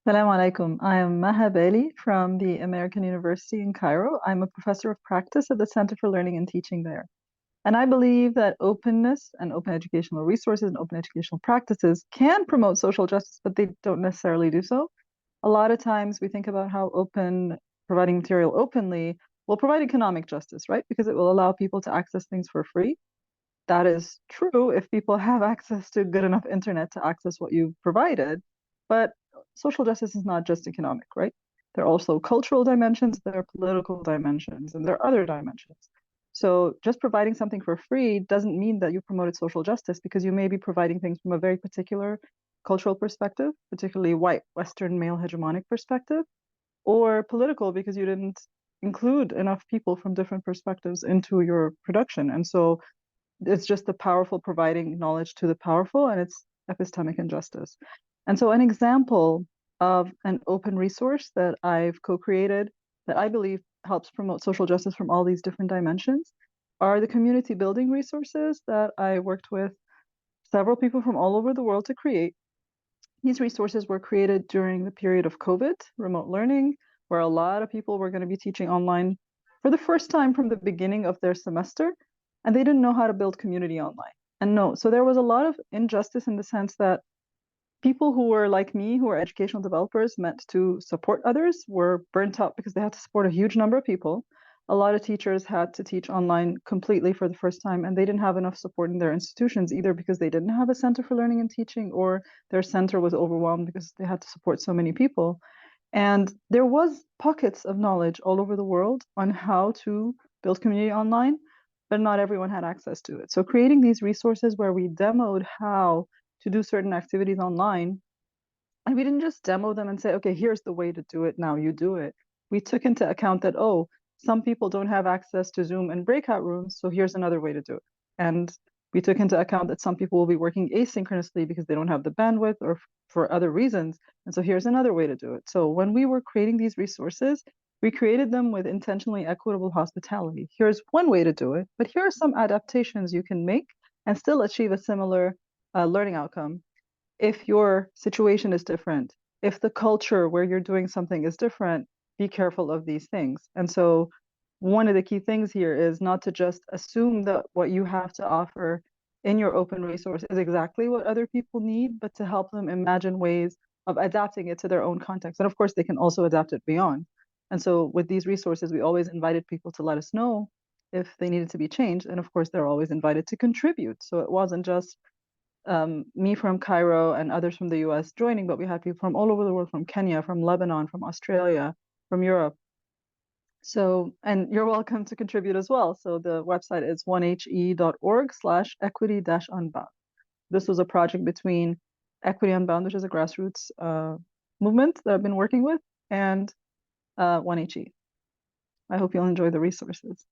Assalamu alaikum. I am Maha Bali from the American University in Cairo. I'm a professor of practice at the Center for Learning and Teaching there. And I believe that openness and open educational resources and open educational practices can promote social justice, but they don't necessarily do so. A lot of times we think about how providing material openly will provide economic justice, right? Because it will allow people to access things for free. That is true if people have access to good enough internet to access what you've provided. But social justice is not just economic, right? There are also cultural dimensions, there are political dimensions, and there are other dimensions. So just providing something for free doesn't mean that you promoted social justice because you may be providing things from a very particular cultural perspective, particularly white, Western, male hegemonic perspective, or political because you didn't include enough people from different perspectives into your production. And so it's just the powerful providing knowledge to the powerful, and it's epistemic injustice. And so, an example of an open resource that I've co created that I believe helps promote social justice from all these different dimensions are the community building resources that I worked with several people from all over the world to create. These resources were created during the period of COVID, remote learning, where a lot of people were going to be teaching online for the first time from the beginning of their semester, and they didn't know how to build community online. And no, so there was a lot of injustice in the sense that people who were like me, who are educational developers meant to support others, were burnt out because they had to support a huge number of people. A lot of teachers had to teach online completely for the first time, and they didn't have enough support in their institutions either because they didn't have a center for learning and teaching, or their center was overwhelmed because they had to support so many people. And there was pockets of knowledge all over the world on how to build community online, but not everyone had access to it. So creating these resources where we demoed how to do certain activities online, and we didn't just demo them and say, okay, here's the way to do it, now you do it. We took into account that, oh, some people don't have access to Zoom and breakout rooms, so here's another way to do it. And we took into account that some people will be working asynchronously because they don't have the bandwidth or for other reasons. And so here's another way to do it. So when we were creating these resources, we created them with intentionally equitable hospitality. Here's one way to do it, but here are some adaptations you can make and still achieve a similar learning outcome. If your situation is different, if the culture where you're doing something is different, be careful of these things. And so one of the key things here is not to just assume that what you have to offer in your open resource is exactly what other people need, but to help them imagine ways of adapting it to their own context. And of course, they can also adapt it beyond. And so with these resources, we always invited people to let us know if they needed to be changed. And of course, they're always invited to contribute. So it wasn't just me from Cairo and others from the US joining, but we had people from all over the world, from Kenya, from Lebanon, from Australia, from Europe. So, and you're welcome to contribute as well. So the website is 1he.org/equity-unbound. This was a project between Equity Unbound, which is a grassroots movement that I've been working with, and 1HE. I hope you'll enjoy the resources.